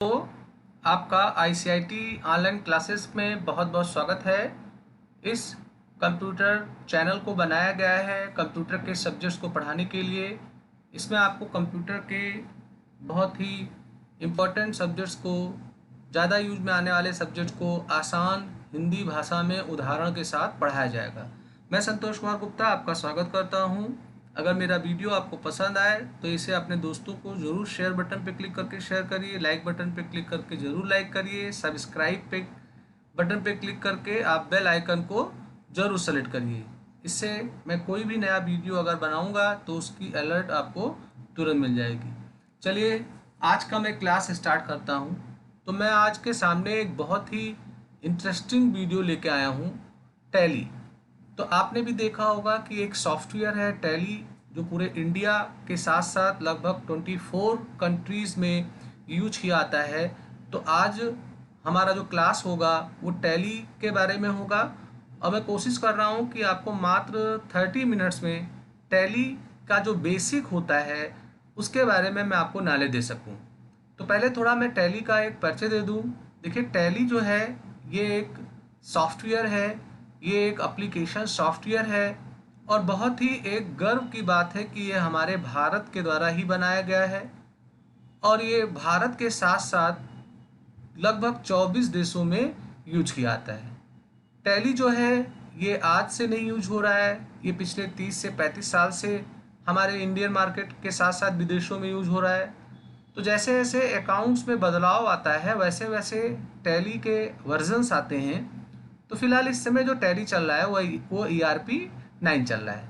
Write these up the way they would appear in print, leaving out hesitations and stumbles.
तो आपका ICIT online classes में बहुत बहुत स्वागत है। इस कंप्यूटर चैनल को बनाया गया है कंप्यूटर के सब्जेक्ट्स को पढ़ाने के लिए। इसमें आपको कंप्यूटर के बहुत ही इम्पोर्टेंट सब्जेक्ट्स को, ज़्यादा यूज में आने वाले सब्जेक्ट्स को आसान हिंदी भाषा में उदाहरण के साथ पढ़ाया जाएगा। मैं संतोष कुमार गुप्ता आपका स्वागत करता हूं। अगर मेरा वीडियो आपको पसंद आए तो इसे अपने दोस्तों को ज़रूर शेयर बटन पर क्लिक करके शेयर करिए, लाइक बटन पर क्लिक करके ज़रूर लाइक करिए, सब्सक्राइब पे बटन पर क्लिक करके आप बेल आइकन को ज़रूर सेलेक्ट करिए। इससे मैं कोई भी नया वीडियो अगर बनाऊंगा तो उसकी अलर्ट आपको तुरंत मिल जाएगी। चलिए आज का मैं क्लास स्टार्ट करता हूं। तो मैं आज के सामने एक बहुत ही इंटरेस्टिंग वीडियो लेके आया हूं, टैली। तो आपने भी देखा होगा कि एक सॉफ्टवेयर है टैली, जो पूरे इंडिया के साथ साथ लगभग 24 कंट्रीज़ में यूज किया आता है। तो आज हमारा जो क्लास होगा वो टैली के बारे में होगा और मैं कोशिश कर रहा हूँ कि आपको मात्र 30 मिनट्स में टैली का जो बेसिक होता है उसके बारे में मैं आपको नॉलेज दे सकूँ। तो पहले थोड़ा मैं टैली का एक परिचय दे दूँ। देखिए, टैली जो है ये एक सॉफ्टवेयर है, ये एक एप्लीकेशन सॉफ्टवेयर है और बहुत ही एक गर्व की बात है कि ये हमारे भारत के द्वारा ही बनाया गया है और ये भारत के साथ साथ लगभग 24 देशों में यूज किया जाता है। टैली जो है ये आज से नहीं यूज हो रहा है, ये पिछले 30 से 35 साल से हमारे इंडियन मार्केट के साथ साथ विदेशों में यूज हो रहा है। तो जैसे जैसे अकाउंट्स में बदलाव आता है वैसे वैसे टैली के वर्जन्स आते हैं। तो फिलहाल इस समय जो टैली चल रहा है वो ERP 9 चल रहा है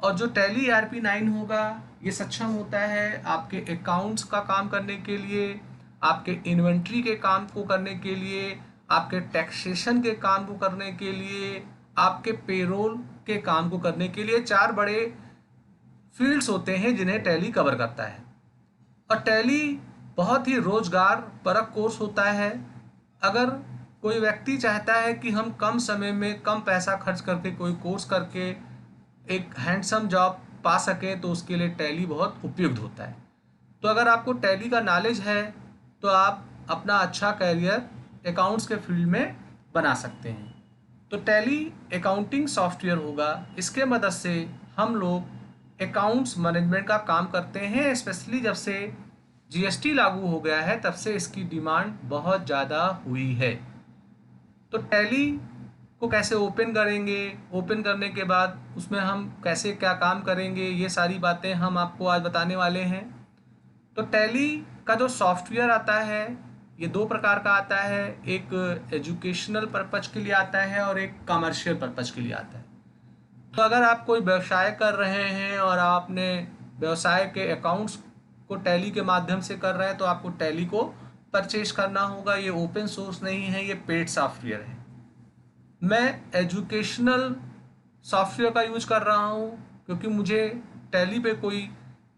और जो टैली ERP 9 होगा ये सक्षम होता है आपके अकाउंट्स का काम करने के लिए, आपके इन्वेंट्री के काम को करने के लिए, आपके टैक्सेशन के काम को करने के लिए, आपके पेरोल के काम को करने के लिए। 4 बड़े फील्ड्स होते हैं जिन्हें टैली कवर करता है और टैली बहुत ही रोजगार परक कोर्स होता है। अगर कोई व्यक्ति चाहता है कि हम कम समय में कम पैसा खर्च करके कोई कोर्स करके एक हैंडसम जॉब पा सके तो उसके लिए टैली बहुत उपयुक्त होता है। तो अगर आपको टैली का नॉलेज है तो आप अपना अच्छा करियर अकाउंट्स के फील्ड में बना सकते हैं। तो टैली अकाउंटिंग सॉफ्टवेयर होगा, इसके मदद से हम लोग अकाउंट्स मैनेजमेंट का काम करते हैं। स्पेशली जब से GST लागू हो गया है तब से इसकी डिमांड बहुत ज़्यादा हुई है। तो टैली को कैसे ओपन करेंगे, ओपन करने के बाद उसमें हम कैसे क्या काम करेंगे, ये सारी बातें हम आपको आज बताने वाले हैं। तो टैली का जो सॉफ्टवेयर आता है ये 2 प्रकार का आता है, एक एजुकेशनल पर्पज के लिए आता है और एक कमर्शियल पर्पज के लिए आता है। तो अगर आप कोई व्यवसाय कर रहे हैं और आपने व्यवसाय के अकाउंट्स को टैली के माध्यम से कर रहे हैं तो आपको टैली को परचेज करना होगा। ये ओपन सोर्स नहीं है, ये पेड सॉफ्टवेयर है। मैं एजुकेशनल सॉफ्टवेयर का यूज कर रहा हूँ क्योंकि मुझे टैली पे कोई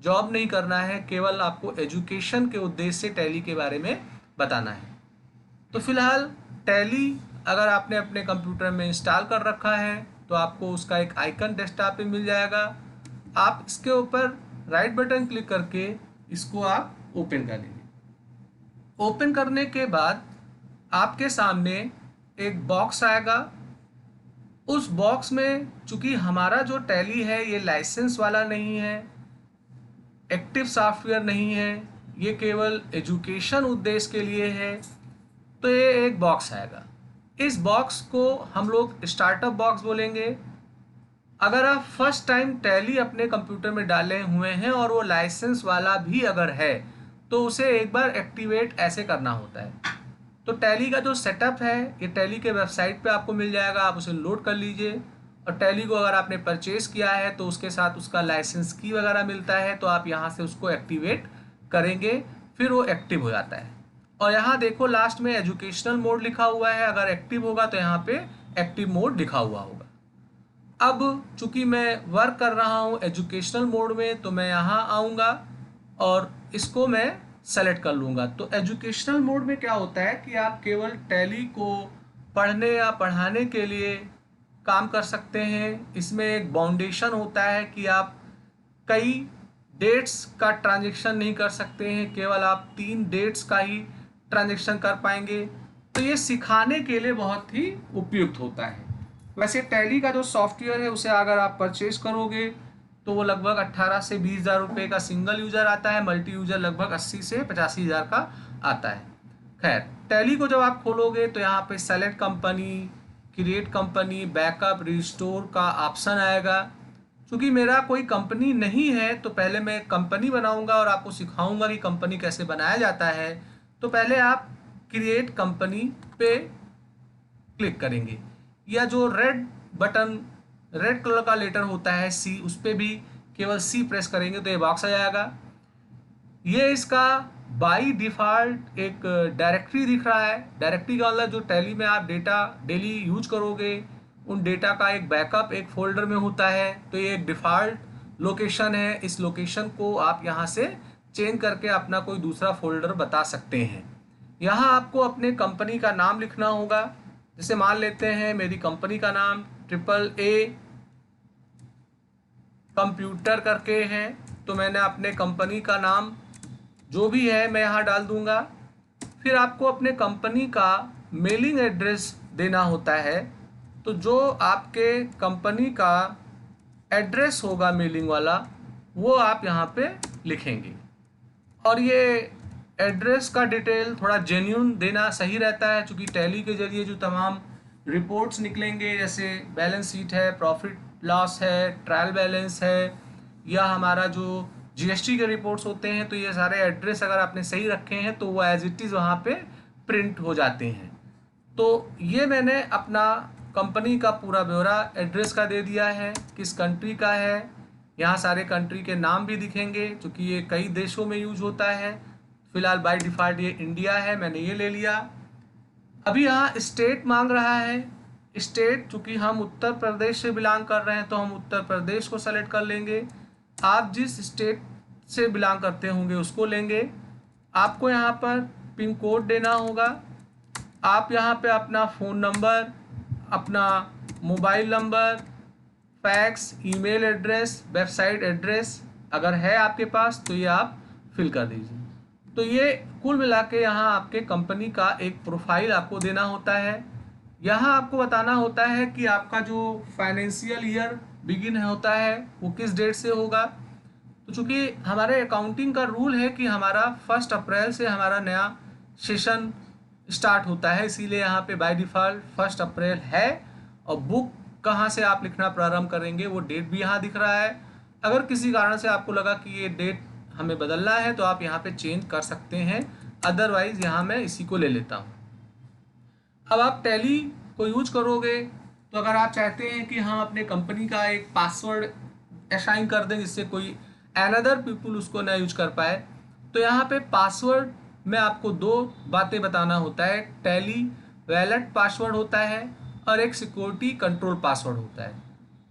जॉब नहीं करना है, केवल आपको एजुकेशन के उद्देश्य से टैली के बारे में बताना है। तो फिलहाल टैली अगर आपने अपने कंप्यूटर में इंस्टॉल कर रखा है तो आपको उसका एक आइकन डेस्कटॉप पे मिल जाएगा। आप इसके ऊपर राइट बटन क्लिक करके इसको आप ओपन कर लेंगे। ओपन करने के बाद आपके सामने एक बॉक्स आएगा। उस बॉक्स में चूंकि हमारा जो टैली है ये लाइसेंस वाला नहीं है, एक्टिव सॉफ्टवेयर नहीं है, ये केवल एजुकेशन उद्देश्य के लिए है, तो ये एक बॉक्स आएगा। इस बॉक्स को हम लोग स्टार्टअप बॉक्स बोलेंगे। अगर आप फर्स्ट टाइम टैली अपने कंप्यूटर में डाले हुए हैं और वो लाइसेंस वाला भी अगर है तो उसे एक बार एक्टिवेट ऐसे करना होता है। तो टैली का जो सेटअप है ये टैली के वेबसाइट पे आपको मिल जाएगा, आप उसे लोड कर लीजिए। और टैली को अगर आपने परचेज किया है तो उसके साथ उसका लाइसेंस की वगैरह मिलता है, तो आप यहाँ से उसको एक्टिवेट करेंगे, फिर वो एक्टिव हो जाता है। और यहाँ देखो लास्ट में एजुकेशनल मोड लिखा हुआ है, अगर एक्टिव होगा तो यहाँ पे एक्टिव मोड लिखा हुआ होगा। अब चूंकि मैं वर्क कर रहा हूँ एजुकेशनल मोड में तो मैं यहाँ आऊँगा और इसको मैं सेलेक्ट कर लूँगा। तो एजुकेशनल मोड में क्या होता है कि आप केवल टैली को पढ़ने या पढ़ाने के लिए काम कर सकते हैं। इसमें एक बाउंडेशन होता है कि आप कई डेट्स का ट्रांजैक्शन नहीं कर सकते हैं, केवल आप 3 डेट्स का ही ट्रांजेक्शन कर पाएंगे। तो ये सिखाने के लिए बहुत ही उपयुक्त होता है। वैसे टैली का जो सॉफ्टवेयर है उसे अगर आप परचेज करोगे तो वो लगभग 18 से 20 हज़ार रुपये का सिंगल यूज़र आता है, मल्टी यूज़र लगभग 80 से 85 हज़ार का आता है। खैर, टैली को जब आप खोलोगे तो यहाँ पे select company, create company, backup, restore का ऑप्शन आएगा। क्योंकि मेरा कोई कंपनी नहीं है तो पहले मैं कंपनी बनाऊंगा और आपको सिखाऊंगा कि कंपनी कैसे बनाया जाता है। तो पहले आप क्रिएट कंपनी पे क्लिक करेंगे, या जो रेड बटन, रेड कलर का लेटर होता है सी, उस पर भी केवल सी प्रेस करेंगे तो ये बॉक्स आ जाएगा। ये इसका बाई डिफ़ॉल्ट एक डायरेक्टरी दिख रहा है। डायरेक्टरी का मतलब जो टैली में आप डेटा डेली यूज करोगे उन डेटा का एक बैकअप एक फोल्डर में होता है। तो ये एक डिफ़ॉल्ट लोकेशन है। इस लोकेशन को आप यहाँ से चेंज करके अपना कोई दूसरा फोल्डर बता सकते हैं। यहाँ आपको अपने कंपनी का नाम लिखना होगा। जैसे मान लेते हैं मेरी कंपनी का नाम AAA कंप्यूटर करके है, तो मैंने अपने कंपनी का नाम जो भी है मैं यहाँ डाल दूँगा। फिर आपको अपने कंपनी का मेलिंग एड्रेस देना होता है। तो जो आपके कंपनी का एड्रेस होगा मेलिंग वाला, वो आप यहाँ पे लिखेंगे। और ये एड्रेस का डिटेल थोड़ा जेन्युइन देना सही रहता है, क्योंकि टैली के जरिए जो तमाम रिपोर्ट्स निकलेंगे, जैसे बैलेंस शीट है, प्रॉफिट लॉस है, ट्रायल बैलेंस है, या हमारा जो जीएसटी के रिपोर्ट्स होते हैं, तो ये सारे एड्रेस अगर आपने सही रखे हैं तो वो एज इट इज़ वहाँ पे प्रिंट हो जाते हैं। तो ये मैंने अपना कंपनी का पूरा ब्यौरा एड्रेस का दे दिया है, किस कंट्री का है। यहाँ सारे कंट्री के नाम भी दिखेंगे, क्योंकि ये कई देशों में यूज होता है। फिलहाल बाय डिफ़ॉल्ट ये इंडिया है, मैंने ये ले लिया। अभी यहाँ स्टेट मांग रहा है। स्टेट, चूँकि हम उत्तर प्रदेश से बिलोंग कर रहे हैं तो हम उत्तर प्रदेश को सेलेक्ट कर लेंगे। आप जिस स्टेट से बिलोंग करते होंगे उसको लेंगे। आपको यहाँ पर पिन कोड देना होगा। आप यहाँ पे अपना फ़ोन नंबर, अपना mobile number, fax, email address, website address अगर है आपके पास तो ये आप फिल कर दीजिए। तो ये कुल मिला के यहाँ आपके कंपनी का एक प्रोफाइल आपको देना होता है। यहाँ आपको बताना होता है कि आपका जो फाइनेंशियल ईयर बिगिन होता है वो किस डेट से होगा। तो चूँकि हमारे अकाउंटिंग का रूल है कि हमारा 1 अप्रैल से हमारा नया सेशन स्टार्ट होता है, इसीलिए यहाँ पे बाय डिफ़ॉल्ट 1 अप्रैल है। और बुक कहाँ से आप लिखना प्रारंभ करेंगे वो डेट भी यहाँ दिख रहा है। अगर किसी कारण से आपको लगा कि ये डेट हमें बदलना है तो आप यहाँ पे चेंज कर सकते हैं, अदरवाइज़ यहाँ मैं इसी को ले लेता हूँ। अब आप टैली को यूज करोगे तो अगर आप चाहते हैं कि हम अपने कंपनी का एक पासवर्ड असाइन कर दें जिससे कोई अनदर पीपल उसको ना यूज कर पाए, तो यहाँ पे पासवर्ड में आपको 2 बातें बताना होता है। टैली वैलेट पासवर्ड होता है और एक सिक्योरिटी कंट्रोल पासवर्ड होता है।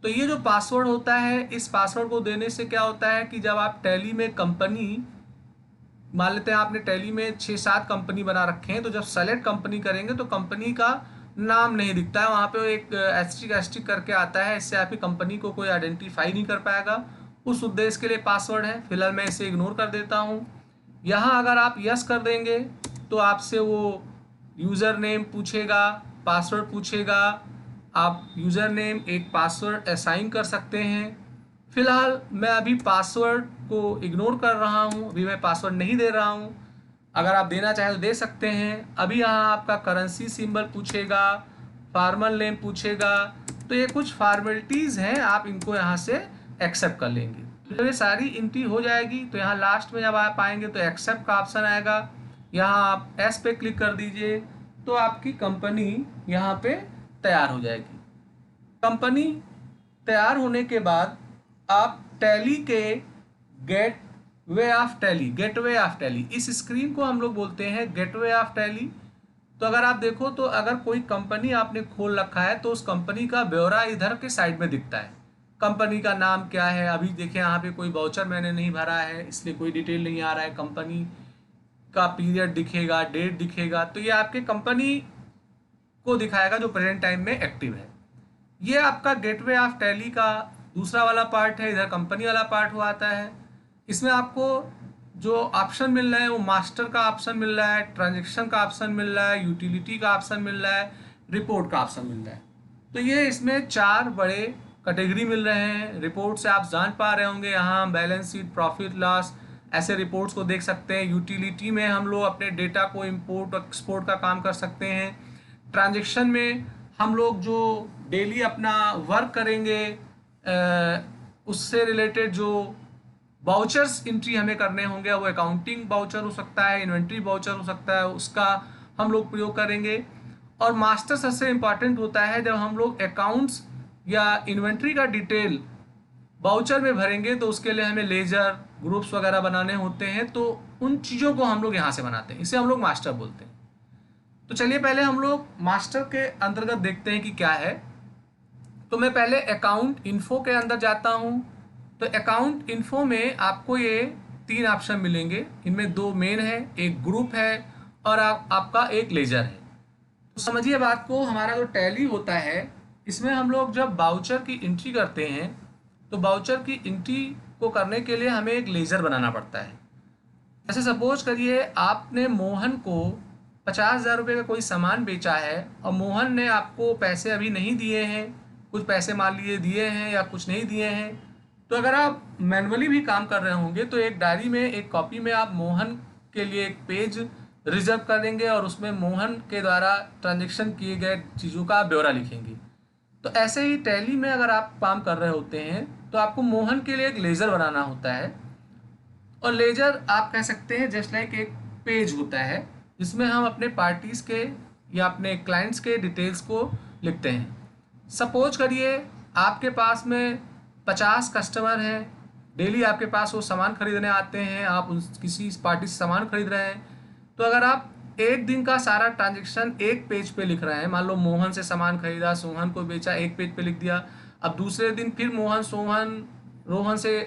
तो ये जो पासवर्ड होता है, इस पासवर्ड को देने से क्या होता है कि जब आप टैली में कंपनी, मान लेते हैं आपने टैली में 6-7 कंपनी बना रखे हैं, तो जब सेलेक्ट कंपनी करेंगे तो कंपनी का नाम नहीं दिखता है, वहाँ पे एक एस्ट्रिक करके आता है। इससे आपकी कंपनी को कोई आइडेंटिफाई नहीं कर पाएगा। उस उद्देश्य के लिए पासवर्ड है। फिलहाल मैं इसे इग्नोर कर देता हूँ। यहाँ अगर आप यस कर देंगे तो आपसे वो यूज़र नेम पूछेगा, पासवर्ड पूछेगा। आप यूज़र नेम एक पासवर्ड असाइन कर सकते हैं। फ़िलहाल मैं अभी पासवर्ड को इग्नोर कर रहा हूँ, अभी मैं पासवर्ड नहीं दे रहा हूँ। अगर आप देना चाहें तो दे सकते हैं। अभी यहाँ आपका करेंसी सिंबल पूछेगा, फार्मल नेम पूछेगा। तो ये कुछ फॉर्मेलिटीज़ हैं, आप इनको यहाँ से एक्सेप्ट कर लेंगे। जब ये सारी एंट्री हो जाएगी तो यहाँ लास्ट में जब आप आएंगे तो एक्सेप्ट का ऑप्शन आएगा। यहाँ आप एस पे क्लिक कर दीजिए तो आपकी कंपनी यहाँ पे तैयार हो जाएगी। कंपनी तैयार होने के बाद आप टैली के गेटवे ऑफ टैली, इस स्क्रीन को हम लोग बोलते हैं गेटवे ऑफ टैली। तो अगर आप देखो तो अगर कोई कंपनी आपने खोल रखा है तो उस कंपनी का ब्यौरा इधर के साइड में दिखता है। कंपनी का नाम क्या है, अभी देखिए यहाँ पे कोई वाउचर मैंने नहीं भरा है इसलिए कोई डिटेल नहीं आ रहा है। कंपनी का पीरियड दिखेगा, डेट दिखेगा। तो ये आपके कंपनी को दिखाएगा जो प्रेजेंट टाइम में एक्टिव है। ये आपका गेटवे ऑफ टैली का दूसरा वाला पार्ट है। इधर कंपनी वाला पार्ट हुआ आता है। इसमें आपको जो ऑप्शन मिल रहा है वो मास्टर का ऑप्शन मिल रहा है, ट्रांजैक्शन का ऑप्शन मिल रहा है, यूटिलिटी का ऑप्शन मिल रहा है, रिपोर्ट का ऑप्शन मिल रहा है। तो ये इसमें 4 बड़े कैटेगरी मिल रहे हैं। रिपोर्ट से आप जान पा रहे होंगे, यहाँ बैलेंस शीट, प्रॉफिट लॉस, ऐसे रिपोर्ट्स को देख सकते हैं। यूटिलिटी में हम लोग अपने डेटा को इंपोर्ट और एक्सपोर्ट का काम कर सकते हैं। ट्रांजैक्शन में हम लोग जो डेली अपना वर्क करेंगे उससे रिलेटेड जो वाउचर्स एंट्री हमें करने होंगे, वो अकाउंटिंग वाउचर हो सकता है, इन्वेंट्री वाउचर हो सकता है, उसका हम लोग प्रयोग करेंगे। और मास्टर सबसे इम्पॉर्टेंट होता है, जब हम लोग अकाउंट्स या इन्वेंट्री का डिटेल वाउचर में भरेंगे तो उसके लिए हमें लेजर ग्रुप्स वगैरह बनाने होते हैं, तो उन चीज़ों को हम लोग यहाँ से बनाते हैं, इसे हम लोग मास्टर बोलते हैं। तो चलिए पहले हम लोग मास्टर के अंतर्गत देखते हैं कि क्या है। तो मैं पहले अकाउंट इन्फो के अंदर जाता हूँ। तो अकाउंट इन्फो में आपको ये 3 ऑप्शन मिलेंगे, इनमें 2 मेन है, एक ग्रुप है और आपका एक लेजर है। तो समझिए बात को, हमारा जो टैली होता है इसमें हम लोग जब वाउचर की एंट्री करते हैं तो वाउचर की एंट्री को करने के लिए हमें एक लेजर बनाना पड़ता है। जैसे सपोज करिए आपने मोहन को 50,000 रुपये का कोई सामान बेचा है और मोहन ने आपको पैसे अभी नहीं दिए हैं, कुछ पैसे मान लीजिए दिए हैं या कुछ नहीं दिए हैं। तो अगर आप मैनुअली भी काम कर रहे होंगे तो एक डायरी में, एक कॉपी में आप मोहन के लिए एक पेज रिजर्व करेंगे और उसमें मोहन के द्वारा ट्रांजेक्शन किए गए चीज़ों का ब्यौरा लिखेंगे। तो ऐसे ही टैली में अगर आप काम कर रहे होते हैं तो आपको मोहन के लिए एक लेजर बनाना होता है। और लेजर आप कह सकते हैं जस्ट लाइक एक पेज होता है जिसमें हम अपने पार्टीज़ के या अपने क्लाइंट्स के डिटेल्स को लिखते हैं। सपोज करिए आपके पास में 50 कस्टमर हैं, डेली आपके पास वो सामान खरीदने आते हैं, आप उस किसी पार्टी से सामान खरीद रहे हैं। तो अगर आप एक दिन का सारा ट्रांजेक्शन एक पेज पे लिख रहे हैं, मान लो मोहन से सामान खरीदा, सोहन को बेचा, एक पेज पे लिख दिया। अब दूसरे दिन फिर रोहन से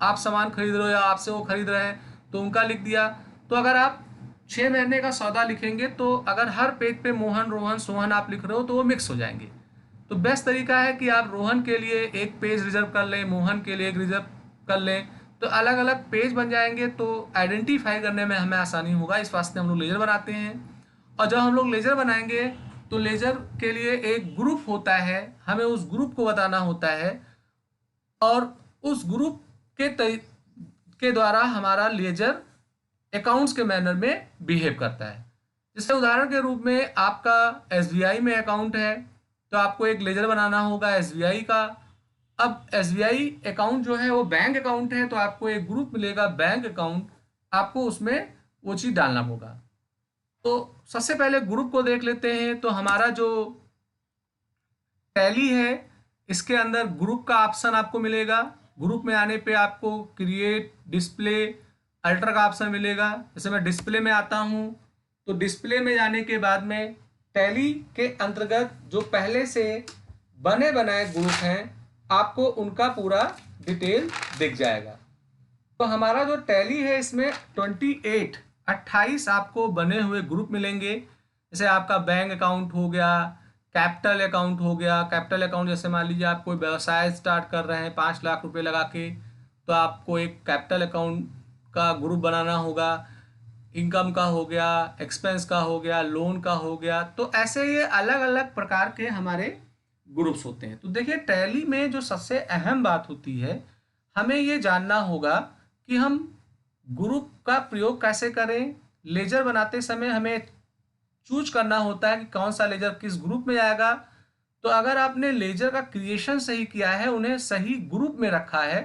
आप सामान खरीद रहे हो या आपसे वो खरीद रहे हैं तो उनका लिख दिया। तो अगर आप 6 महीने का सौदा लिखेंगे तो अगर हर पेज पे मोहन, रोहन, सोहन आप लिख रहे हो तो वो मिक्स हो जाएंगे। तो बेस्ट तरीका है कि आप रोहन के लिए एक पेज रिजर्व कर लें, मोहन के लिए एक रिजर्व कर लें, तो अलग अलग पेज बन जाएंगे, तो आइडेंटिफाई करने में हमें आसानी होगा। इस वास्ते हम लोग लेजर बनाते हैं। और जब हम लोग लेजर बनाएंगे तो लेजर के लिए एक ग्रुप होता है, हमें उस ग्रुप को बताना होता है और उस ग्रुप के द्वारा हमारा लेजर अकाउंट्स के मैनर में बिहेव करता है। जैसे उदाहरण के रूप में आपका SBI में अकाउंट है तो आपको एक लेजर बनाना होगा SBI का। अब SBI अकाउंट जो है वो बैंक अकाउंट है तो आपको एक ग्रुप मिलेगा बैंक अकाउंट, आपको उसमें वो चीज़ डालना होगा। तो सबसे पहले ग्रुप को देख लेते हैं। तो हमारा जो टैली है इसके अंदर ग्रुप का ऑप्शन आपको मिलेगा। ग्रुप में आने पे आपको क्रिएट, डिस्प्ले, अल्टर का ऑप्शन मिलेगा। जैसे मैं डिस्प्ले में आता हूँ तो डिस्प्ले में जाने के बाद में टैली के अंतर्गत जो पहले से बने बनाए ग्रुप हैं आपको उनका पूरा डिटेल दिख जाएगा। तो हमारा जो टैली है इसमें 28 आपको बने हुए ग्रुप मिलेंगे। जैसे आपका बैंक अकाउंट हो गया, कैपिटल अकाउंट हो गया। कैपिटल अकाउंट जैसे मान लीजिए आप कोई व्यवसाय स्टार्ट कर रहे हैं 5 लाख रुपए लगा के, तो आपको एक कैपिटल अकाउंट का ग्रुप बनाना होगा। इनकम का हो गया, एक्सपेंस का हो गया, लोन का हो गया। तो ऐसे ये अलग अलग प्रकार के हमारे ग्रुप्स होते हैं। तो देखिए टैली में जो सबसे अहम बात होती है, हमें ये जानना होगा कि हम ग्रुप का प्रयोग कैसे करें। लेजर बनाते समय हमें चूज करना होता है कि कौन सा लेजर किस ग्रुप में जाएगा। तो अगर आपने लेजर का क्रिएशन सही किया है, उन्हें सही ग्रुप में रखा है,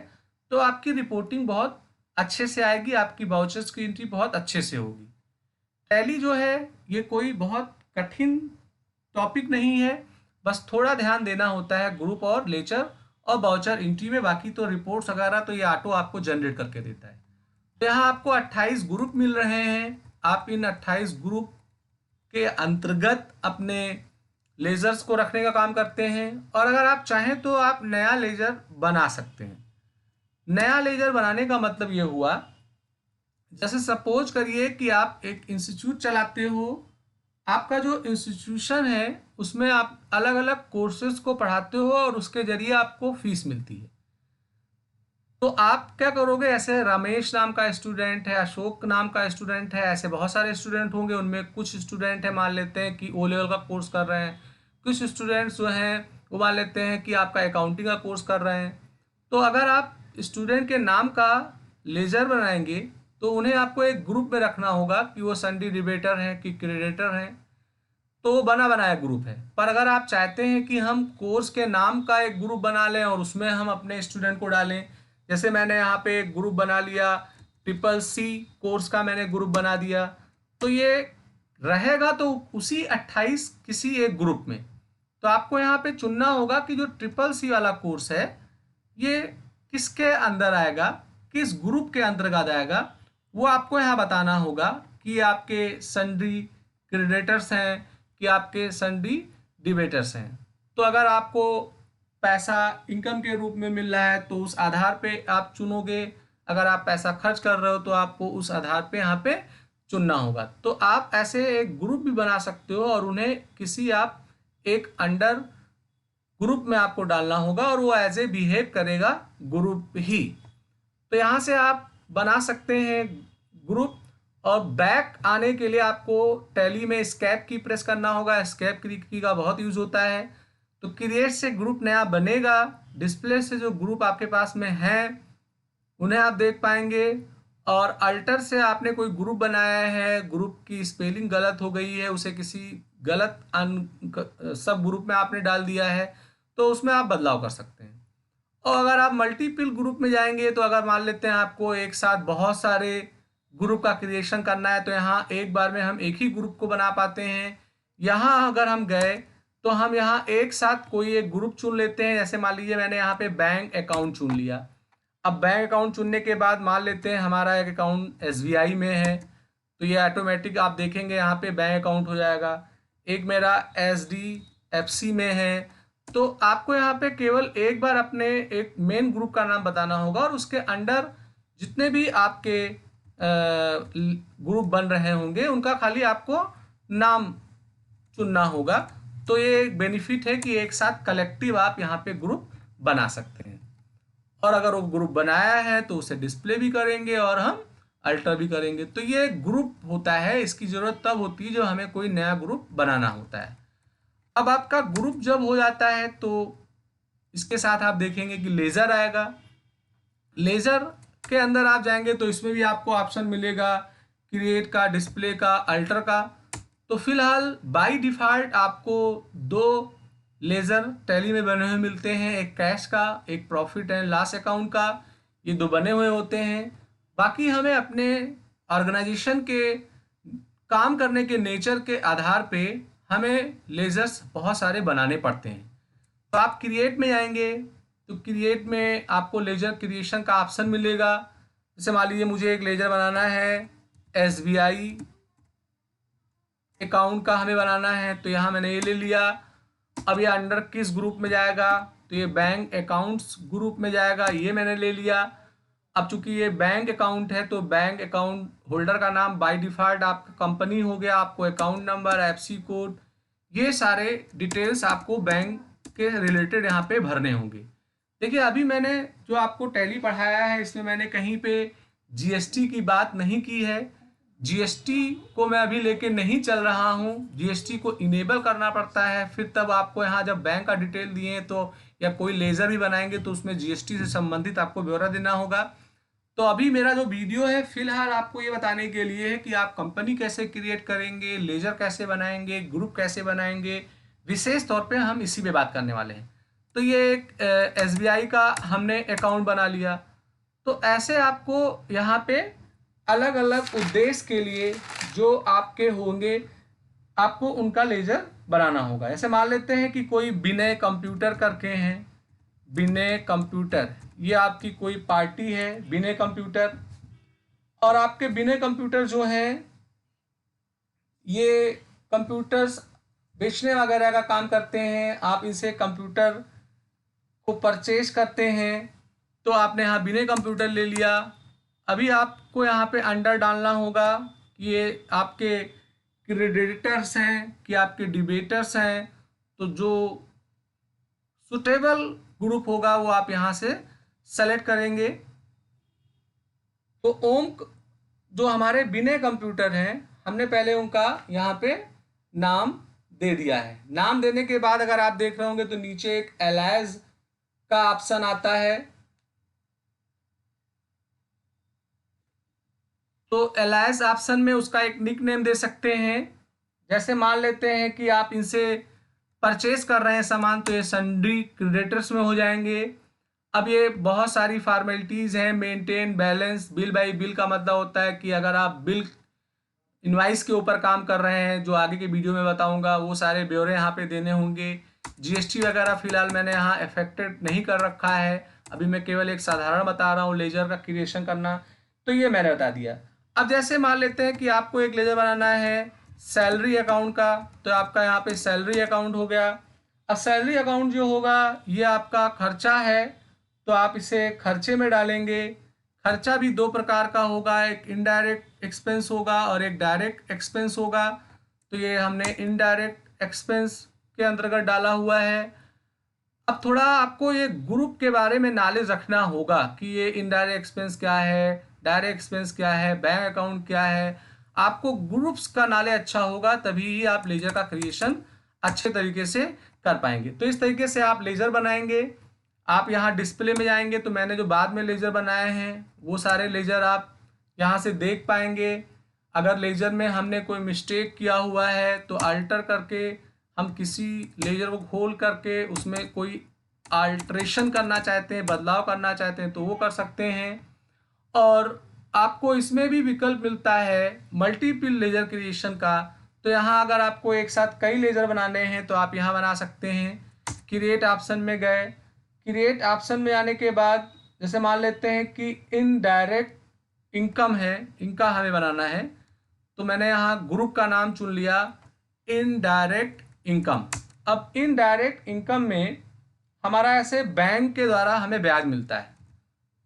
तो आपकी रिपोर्टिंग बहुत अच्छे से आएगी, आपकी वाउचर्स की एंट्री बहुत अच्छे से होगी। टैली जो है ये कोई बहुत कठिन टॉपिक नहीं है, बस थोड़ा ध्यान देना होता है ग्रुप और लेजर और वाउचर एंट्री में। बाकी तो रिपोर्ट्स वगैरह तो ये ऑटो आपको जनरेट करके देता है। तो यहाँ आपको 28 ग्रुप मिल रहे हैं। आप इन 28 ग्रुप के अंतर्गत अपने लेजर्स को रखने का काम करते हैं। और अगर आप चाहें तो आप नया लेजर बना सकते हैं। नया लेजर बनाने का मतलब ये हुआ, जैसे सपोज करिए कि आप एक इंस्टीट्यूट चलाते हो, आपका जो इंस्टीट्यूशन है उसमें आप अलग अलग कोर्सेज को पढ़ाते हो और उसके जरिए आपको फीस मिलती है। तो आप क्या करोगे, ऐसे रमेश नाम का स्टूडेंट है, अशोक नाम का स्टूडेंट है, ऐसे बहुत सारे स्टूडेंट होंगे। उनमें कुछ स्टूडेंट है मान लेते हैं कि ओ लेवल का कोर्स कर रहे हैं, कुछ स्टूडेंट्स जो हैं वो मान लेते हैं कि आपका अकाउंटिंग का कोर्स कर रहे हैं। तो अगर आप स्टूडेंट के नाम का लेजर बनाएंगे तो उन्हें आपको एक ग्रुप में रखना होगा कि वो संडे डिबेटर हैं कि क्रेडिटर हैं, तो वो बना बनाया ग्रुप है। पर अगर आप चाहते हैं कि हम कोर्स के नाम का एक ग्रुप बना लें और उसमें हम अपने स्टूडेंट को डालें, जैसे मैंने यहाँ पे एक ग्रुप बना लिया, ट्रिपल सी कोर्स का मैंने ग्रुप बना दिया, तो ये रहेगा तो उसी 28 किसी एक ग्रुप में। तो आपको यहाँ पे चुनना होगा कि जो ट्रिपल सी वाला कोर्स है ये किसके अंदर आएगा, किस ग्रुप के अंतर्गत आएगा, वो आपको यहाँ बताना होगा कि आपके सन्ड्री क्रेडिटर्स हैं कि आपके सन्ड्री डिबेटर्स हैं। तो अगर आपको पैसा इनकम के रूप में मिल रहा है तो उस आधार पे आप चुनोगे, अगर आप पैसा खर्च कर रहे हो तो आपको उस आधार पे यहाँ पे चुनना होगा। तो आप ऐसे एक ग्रुप भी बना सकते हो और उन्हें किसी आप एक अंडर ग्रुप में आपको डालना होगा और वो एज ए बिहेव करेगा ग्रुप ही। तो यहाँ से आप बना सकते हैं ग्रुप। और बैक आने के लिए आपको टैली में एस्केप की प्रेस करना होगा, एस्केप की का बहुत यूज होता है। तो क्रिएट से ग्रुप नया बनेगा, डिस्प्ले से जो ग्रुप आपके पास में है उन्हें आप देख पाएंगे। और अल्टर से आपने कोई ग्रुप बनाया है, ग्रुप की स्पेलिंग गलत हो गई है, उसे किसी गलत सब ग्रुप में आपने डाल दिया है, तो उसमें आप बदलाव कर सकते हैं। और अगर आप मल्टीपल ग्रुप में जाएंगे तो अगर मान लेते हैं आपको एक साथ बहुत सारे ग्रुप का क्रिएशन करना है तो यहाँ एक बार में हम एक ही ग्रुप को बना पाते हैं। यहाँ अगर हम गए तो हम यहाँ एक साथ कोई एक ग्रुप चुन लेते हैं। जैसे मान लीजिए मैंने यहाँ पे बैंक अकाउंट चुन लिया। अब बैंक अकाउंट चुनने के बाद मान लेते हैं हमारा एक अकाउंट SBI में है, तो ये ऑटोमेटिक आप देखेंगे यहाँ पे बैंक अकाउंट हो जाएगा। एक मेरा SDFC में है, तो आपको यहाँ पे केवल एक बार अपने एक मेन ग्रुप का नाम बताना होगा और उसके अंडर जितने भी आपके ग्रुप बन रहे होंगे उनका खाली आपको नाम चुनना होगा। तो ये एक बेनिफिट है कि एक साथ कलेक्टिव आप यहाँ पे ग्रुप बना सकते हैं। और अगर वो ग्रुप बनाया है तो उसे डिस्प्ले भी करेंगे और हम अल्टर भी करेंगे। तो ये ग्रुप होता है, इसकी ज़रूरत तब होती है जब हमें कोई नया ग्रुप बनाना होता है। अब आपका ग्रुप जब हो जाता है तो इसके साथ आप देखेंगे कि लेज़र आएगा। लेज़र के अंदर आप जाएंगे तो इसमें भी आपको ऑप्शन मिलेगा क्रिएट का, डिस्प्ले का, अल्टर का। तो फिलहाल बाय डिफ़ॉल्ट आपको दो लेज़र टैली में बने हुए मिलते हैं, एक कैश का, एक प्रॉफिट एंड लॉस अकाउंट का। ये दो बने हुए होते हैं। बाकी हमें अपने ऑर्गेनाइजेशन के काम करने के नेचर के आधार पे हमें लेज़र्स बहुत सारे बनाने पड़ते हैं। तो आप क्रिएट में जाएंगे तो क्रिएट में आपको लेजर क्रिएशन का ऑप्शन मिलेगा। जैसे मान लीजिए मुझे एक लेजर बनाना है, SBI अकाउंट का हमें बनाना है, तो यहाँ मैंने ये ले लिया। अब ये अंडर किस ग्रुप में जाएगा, तो ये बैंक अकाउंट्स ग्रुप में जाएगा, ये मैंने ले लिया। अब चूंकि ये बैंक अकाउंट है तो बैंक अकाउंट होल्डर का नाम बाय डिफ़ॉल्ट आपका कंपनी हो गया, आपको अकाउंट नंबर, FC कोड, ये सारे डिटेल्स आपको बैंक के रिलेटेड यहाँ पे भरने होंगे। देखिए अभी मैंने जो आपको टैली पढ़ाया है इसमें मैंने कहीं पे GST की बात नहीं की है। GST को मैं अभी लेके नहीं चल रहा हूँ, GST को इनेबल करना पड़ता है, फिर तब आपको यहाँ जब बैंक का डिटेल दिए तो या कोई लेज़र भी बनाएंगे तो उसमें GST से संबंधित आपको ब्यौरा देना होगा। तो अभी मेरा जो वीडियो है फिलहाल आपको ये बताने के लिए है कि आप कंपनी कैसे क्रिएट करेंगे, लेजर कैसे बनाएंगे, ग्रुप कैसे बनाएंगे, विशेष तौर पे हम इसी पे बात करने वाले हैं। तो ये एक SBI का हमने अकाउंट बना लिया। तो ऐसे आपको यहाँ पे अलग अलग उद्देश्य के लिए जो आपके होंगे आपको उनका लेजर बनाना होगा। ऐसे मान लेते हैं कि कोई विनय कंप्यूटर करके हैं, विनय कंप्यूटर, ये आपकी कोई पार्टी है विनय कंप्यूटर। और आपके विनय कंप्यूटर जो है ये कंप्यूटर्स बेचने वगैरह का काम करते हैं। आप इनसे कंप्यूटर को परचेज करते हैं, तो आपने यहाँ विनय कंप्यूटर ले लिया। अभी आपको यहाँ पे अंडर डालना होगा कि ये आपके क्रेडिटर्स हैं कि आपके डिबेटर्स हैं। तो जो सुटेबल ग्रुप होगा वो आप यहाँ से सेलेक्ट करेंगे। तो ओम जो हमारे बिने कंप्यूटर हैं, हमने पहले उनका यहाँ पे नाम दे दिया है। नाम देने के बाद अगर आप देख रहे होंगे तो नीचे एक एलाइज का ऑप्शन आता है। तो एलाइज ऑप्शन में उसका एक निक नेम दे सकते हैं। जैसे मान लेते हैं कि आप इनसे परचेज कर रहे हैं सामान, तो ये सन्ड्री क्रेडिटर्स में हो जाएंगे। अब ये बहुत सारी फॉर्मेलिटीज़ हैं। Maintain balance, bill by bill का मतलब होता है कि अगर आप बिल इनवाइस के ऊपर काम कर रहे हैं, जो आगे की वीडियो में बताऊंगा, वो सारे ब्यौरे यहाँ पे देने होंगे। जीएसटी वगैरह फिलहाल मैंने यहाँ अफेक्टेड नहीं कर रखा है, अभी मैं केवल एक साधारण बता रहा हूँ लेजर का क्रिएशन करना, तो ये मैंने बता दिया। अब जैसे मान लेते हैं कि आपको एक लेजर बनाना है सैलरी अकाउंट का, तो आपका यहाँ पे सैलरी अकाउंट हो गया। अब सैलरी अकाउंट जो होगा ये आपका खर्चा है, तो आप इसे खर्चे में डालेंगे। खर्चा भी दो प्रकार का होगा, एक इनडायरेक्ट एक्सपेंस होगा और एक डायरेक्ट एक्सपेंस होगा। तो ये हमने इनडायरेक्ट एक्सपेंस के अंतर्गत डाला हुआ है। अब थोड़ा आपको ये ग्रुप के बारे में नॉलेज रखना होगा कि ये इनडायरेक्ट एक्सपेंस क्या है, डायरेक्ट एक्सपेंस क्या है, बैंक अकाउंट क्या है। आपको ग्रुप्स का नॉलेज अच्छा होगा, तभी ही आप लेजर का क्रिएशन अच्छे तरीके से कर पाएंगे। तो इस तरीके से आप लेजर बनाएंगे। आप यहाँ डिस्प्ले में जाएंगे तो मैंने जो बाद में लेजर बनाए हैं वो सारे लेजर आप यहाँ से देख पाएंगे। अगर लेजर में हमने कोई मिस्टेक किया हुआ है तो अल्टर करके हम किसी लेजर को खोल करके उसमें कोई अल्ट्रेशन करना चाहते हैं, बदलाव करना चाहते हैं, तो वो कर सकते हैं। और आपको इसमें भी विकल्प मिलता है मल्टीपल लेजर क्रिएशन का। तो यहाँ अगर आपको एक साथ कई लेजर बनाने हैं तो आप यहाँ बना सकते हैं। क्रिएट ऑप्शन में गए, क्रिएट ऑप्शन में आने के बाद जैसे मान लेते हैं कि इनडायरेक्ट इनकम है, इनका हमें बनाना है, तो मैंने यहाँ ग्रुप का नाम चुन लिया इनडायरेक्ट इनकम। अब इनडायरेक्ट इनकम में हमारा ऐसे बैंक के द्वारा हमें ब्याज मिलता है,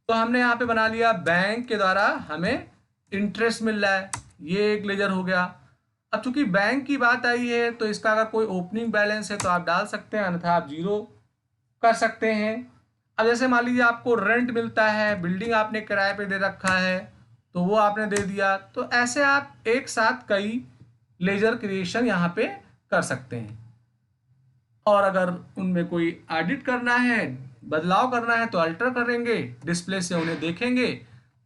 तो हमने यहाँ पे बना लिया बैंक के द्वारा हमें इंटरेस्ट मिल रहा है। ये एक लेजर हो गया। अब चूंकि बैंक की बात आई है तो इसका अगर कोई ओपनिंग बैलेंस है तो आप डाल सकते हैं, अन्यथा आप जीरो कर सकते हैं। अब जैसे मान लीजिए आपको रेंट मिलता है, बिल्डिंग आपने किराए पे दे रखा है तो वो आपने दे दिया। तो ऐसे आप एक साथ कई लेजर क्रिएशन यहाँ पे कर सकते हैं। और अगर उनमें कोई एडिट करना है, बदलाव करना है, तो अल्टर करेंगे, डिस्प्ले से उन्हें देखेंगे।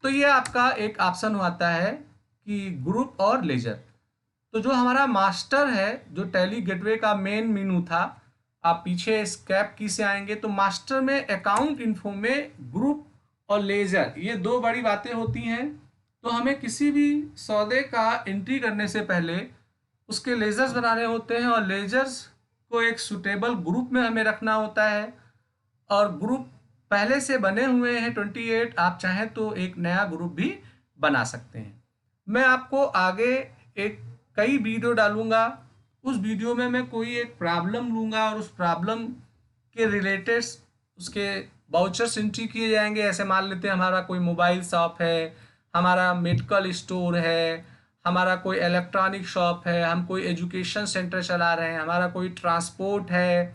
तो ये आपका एक ऑप्शन आता है कि ग्रुप और लेजर। तो जो हमारा मास्टर है, जो टैली गेटवे का मेन मेनू था, आप पीछे एस्केप की से आएंगे तो मास्टर में अकाउंट इन्फो में ग्रुप और लेजर, ये दो बड़ी बातें होती हैं। तो हमें किसी भी सौदे का एंट्री करने से पहले उसके लेजर्स बनाने होते हैं और लेजर्स को एक सुटेबल ग्रुप में हमें रखना होता है। और ग्रुप पहले से बने हुए हैं 28, आप चाहें तो एक नया ग्रुप भी बना सकते हैं। मैं आपको आगे एक कई वीडियो डालूंगा, उस वीडियो में मैं कोई एक प्रॉब्लम लूँगा और उस प्रॉब्लम के रिलेटेड उसके वाउचर्स एंट्री किए जाएंगे। ऐसे मान लेते हैं हमारा कोई मोबाइल शॉप है, हमारा मेडिकल स्टोर है, हमारा कोई इलेक्ट्रॉनिक शॉप है, हम कोई एजुकेशन सेंटर चला रहे हैं, हमारा कोई ट्रांसपोर्ट है,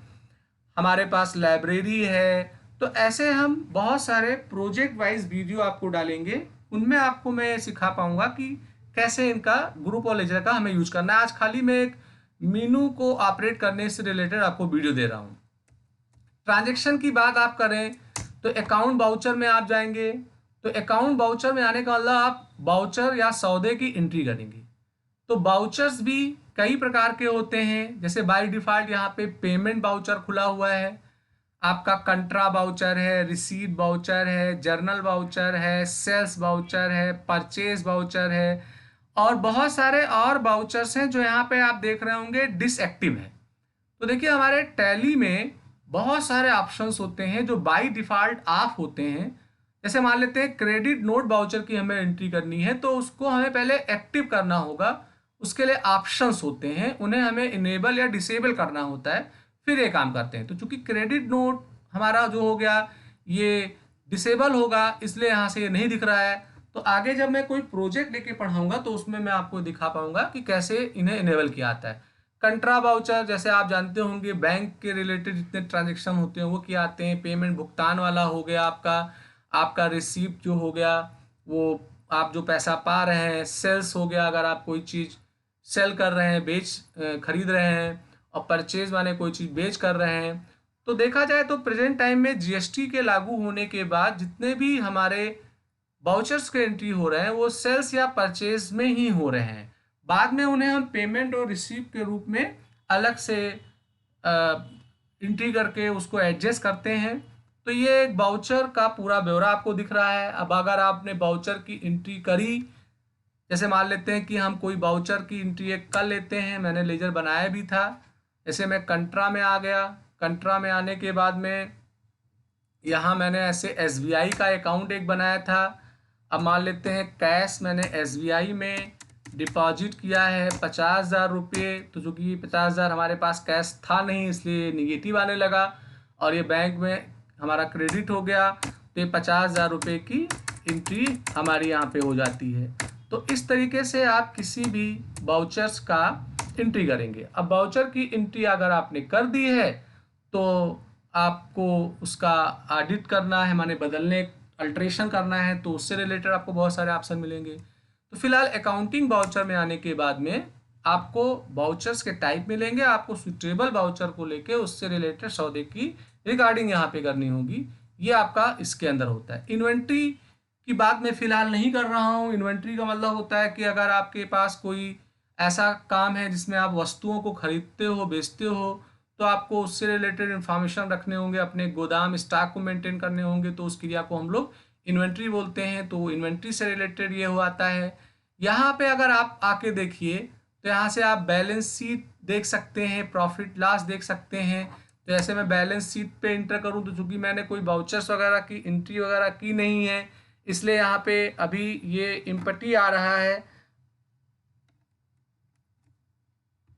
हमारे पास लाइब्रेरी है। तो ऐसे हम बहुत सारे प्रोजेक्ट वाइज वीडियो आपको डालेंगे, उनमें आपको मैं सिखा पाऊंगा कि कैसे इनका ग्रुप और लेजर का हमें यूज करना है। आज खाली मैं एक मीनू को ऑपरेट करने से रिलेटेड आपको वीडियो दे रहा हूँ। ट्रांजेक्शन की बात आप करें तो अकाउंट बाउचर में आप जाएंगे, तो अकाउंट बाउचर में आने का मतलब आप बाउचर या सौदे की एंट्री करेंगे। तो बाउचर्स भी कई प्रकार के होते हैं, जैसे बाय डिफ़ॉल्ट यहाँ पे पेमेंट बाउचर खुला हुआ है, आपका कंट्रा बाउचर है, रिसीट बाउचर है, जर्नल बाउचर है, सेल्स बाउचर है, परचेज बाउचर है, और बहुत सारे और बाउचर्स हैं जो यहाँ पे आप देख रहे होंगे डिसएक्टिव है। तो देखिए हमारे टैली में बहुत सारे ऑप्शंस होते हैं जो बाय डिफ़ॉल्ट ऑफ होते हैं। जैसे मान लेते हैं क्रेडिट नोट बाउचर की हमें एंट्री करनी है तो उसको हमें पहले एक्टिव करना होगा, उसके लिए ऑप्शंस होते हैं, उन्हें हमें इनेबल या डिसेबल करना होता है, फिर ये काम करते हैं। तो चूंकि क्रेडिट नोट हमारा जो हो गया ये डिसेबल होगा, इसलिए यहाँ से ये नहीं दिख रहा है। तो आगे जब मैं कोई प्रोजेक्ट लेके पढ़ाऊंगा तो उसमें मैं आपको दिखा पाऊंगा कि कैसे इन्हें इनेबल किया जाता है। कंट्रा बाउचर जैसे आप जानते होंगे बैंक के रिलेटेड जितने ट्रांजेक्शन होते हैं वो किए आते हैं। पेमेंट भुगतान वाला हो गया आपका, आपका रिसीप्ट जो हो गया वो आप जो पैसा पा रहे हैं, सेल्स हो गया, अगर आप कोई चीज़ सेल कर रहे हैं, खरीद रहे हैं, और परचेज माने कोई चीज़ बेच कर रहे हैं। तो देखा जाए तो प्रेजेंट टाइम में जीएसटी के लागू होने के बाद जितने भी हमारे वाउचर्स के एंट्री हो रहे हैं वो सेल्स या परचेज में ही हो रहे हैं। बाद में उन्हें हम पेमेंट और रिसीव के रूप में अलग से एंट्री करके उसको एडजस्ट करते हैं। तो ये एक वाउचर का पूरा ब्यौरा आपको दिख रहा है। अब अगर आपने वाउचर की एंट्री करी, जैसे मान लेते हैं कि हम कोई वाउचर की एंट्री एक कर लेते हैं, मैंने लेजर बनाया भी था। जैसे मैं कंट्रा में आ गया, कंट्रा में आने के बाद में यहाँ मैंने ऐसे एसबीआई का अकाउंट एक बनाया था। अब मान लेते हैं कैश मैंने एसबीआई में डिपॉजिट किया है 50,000 रुपये। तो चूँकि 50,000 हमारे पास कैश था नहीं, इसलिए निगेटिव आने लगा और ये बैंक में हमारा क्रेडिट हो गया। तो ये 50,000 रुपये की एंट्री हमारी यहाँ पे हो जाती है। तो इस तरीके से आप किसी भी वाउचर्स का एंट्री करेंगे। अब वाउचर की एंट्री अगर आपने कर दी है तो आपको उसका ऑडिट करना है, माने बदलने, अल्ट्रेशन करना है, तो उससे रिलेटेड आपको बहुत सारे ऑप्शन मिलेंगे। तो फिलहाल अकाउंटिंग वाउचर में आने के बाद में आपको वाउचर्स के टाइप मिलेंगे। आपको सुटेबल वाउचर को लेके उससे रिलेटेड सौदे की रिगार्डिंग यहाँ पे करनी होगी। ये आपका इसके अंदर होता है। इन्वेंट्री की बात मैं फिलहाल नहीं कर रहा हूँ। इन्वेंट्री का मतलब होता है कि अगर आपके पास कोई ऐसा काम है जिसमें आप वस्तुओं को खरीदते हो, बेचते हो, तो आपको उससे रिलेटेड इन्फॉर्मेशन रखने होंगे, अपने गोदाम स्टॉक को मेंटेन करने होंगे, तो उस क्रिया को हम लोग इन्वेंट्री बोलते हैं। तो इन्वेंट्री से रिलेटेड ये हो आता है। यहाँ पे अगर आप आके देखिए तो यहाँ से आप बैलेंस शीट देख सकते हैं, प्रॉफिट लॉस देख सकते हैं। तो ऐसे मैं बैलेंस शीट पे इंटर करूँ तो चूँकि मैंने कोई वाउचर्स वगैरह की एंट्री वगैरह की नहीं है, इसलिए यहाँ पे अभी ये इम्पटी आ रहा है।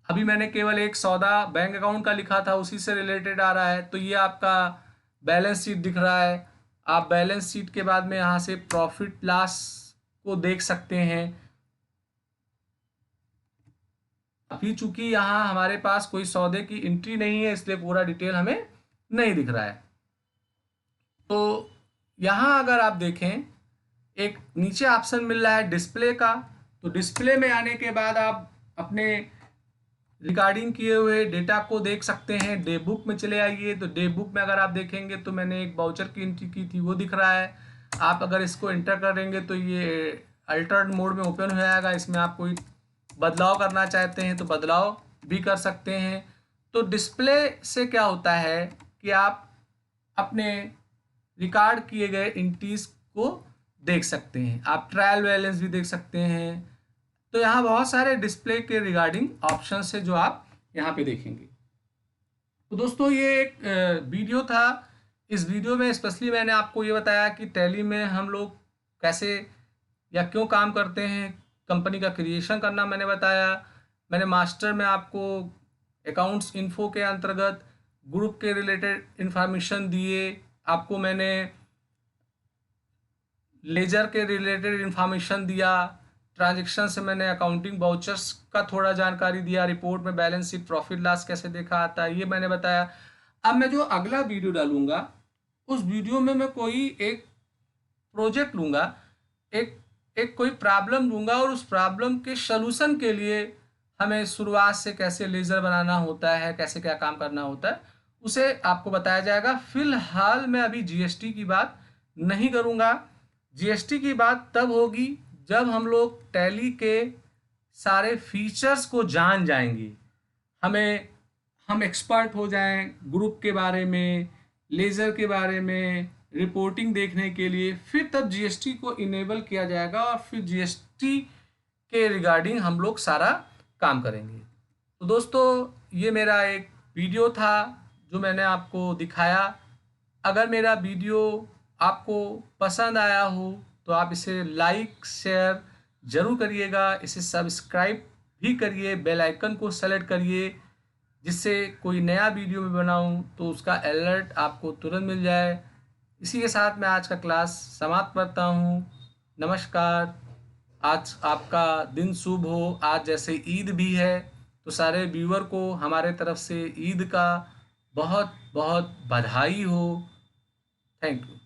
अभी मैंने केवल एक सौदा बैंक अकाउंट का लिखा था, उसी से रिलेटेड आ रहा है। तो ये आपका बैलेंस शीट दिख रहा है। आप बैलेंस शीट के बाद में यहाँ से प्रॉफिट लॉस को देख सकते हैं। अभी चूंकि यहाँ हमारे पास कोई सौदे की एंट्री नहीं है, इसलिए पूरा डिटेल हमें नहीं दिख रहा है। तो यहाँ अगर आप देखें, एक नीचे ऑप्शन मिल रहा है डिस्प्ले का। तो डिस्प्ले में आने के बाद आप अपने रिकॉर्डिंग किए हुए डेटा को देख सकते हैं। डे बुक में चले आइए, तो डे बुक में अगर आप देखेंगे तो मैंने एक वाउचर की एंट्री की थी, वो दिख रहा है। आप अगर इसको एंटर करेंगे तो ये अल्टर्ड मोड में ओपन हो जाएगा। इसमें आप कोई बदलाव करना चाहते हैं तो बदलाव भी कर सकते हैं। तो डिस्प्ले से क्या होता है कि आप अपने रिकॉर्ड किए गए एंट्रीज को देख सकते हैं, आप ट्रायल बैलेंस भी देख सकते हैं। तो यहाँ बहुत सारे डिस्प्ले के रिगार्डिंग ऑप्शन है जो आप यहाँ पे देखेंगे। तो दोस्तों ये एक वीडियो था। इस वीडियो में स्पेशली मैंने आपको ये बताया कि टैली में हम लोग कैसे या क्यों काम करते हैं, कंपनी का क्रिएशन करना मैंने बताया। मैंने मास्टर में आपको अकाउंट्स इन्फो के अंतर्गत ग्रुप के रिलेटेड इंफॉर्मेशन दिए। आपको मैंने लेजर के रिलेटेड इंफॉर्मेशन दिया। ट्रांजेक्शन से मैंने अकाउंटिंग वाउचर्स का थोड़ा जानकारी दिया। रिपोर्ट में बैलेंस शीट, प्रॉफिट लॉस कैसे देखा आता है, ये मैंने बताया। अब मैं जो अगला वीडियो डालूंगा उस वीडियो में मैं कोई एक प्रोजेक्ट लूँगा, एक कोई प्रॉब्लम लूँगा, और उस प्रॉब्लम के सलूशन के लिए हमें शुरुआत से कैसे लेजर बनाना होता है, कैसे क्या काम करना होता है, उसे आपको बताया जाएगा। फिलहाल मैं अभी जीएसटी की बात नहीं करूँगा। जीएसटी की बात तब होगी जब हम लोग टैली के सारे फीचर्स को जान जाएंगे, हम एक्सपर्ट हो जाएं ग्रुप के बारे में, लेजर के बारे में, रिपोर्टिंग देखने के लिए, फिर तब जीएसटी को इनेबल किया जाएगा और फिर जीएसटी के रिगार्डिंग हम लोग सारा काम करेंगे। तो दोस्तों ये मेरा एक वीडियो था जो मैंने आपको दिखाया। अगर मेरा वीडियो आपको पसंद आया हो तो आप इसे लाइक शेयर ज़रूर करिएगा। इसे सब्सक्राइब भी करिए, बेल आइकन को सेलेक्ट करिए, जिससे कोई नया वीडियो में बनाऊं तो उसका अलर्ट आपको तुरंत मिल जाए। इसी के साथ मैं आज का क्लास समाप्त करता हूं। नमस्कार। आज आपका दिन शुभ हो। आज जैसे ईद भी है तो सारे व्यूअर को हमारे तरफ से ईद का बहुत बहुत बधाई हो। Thank you.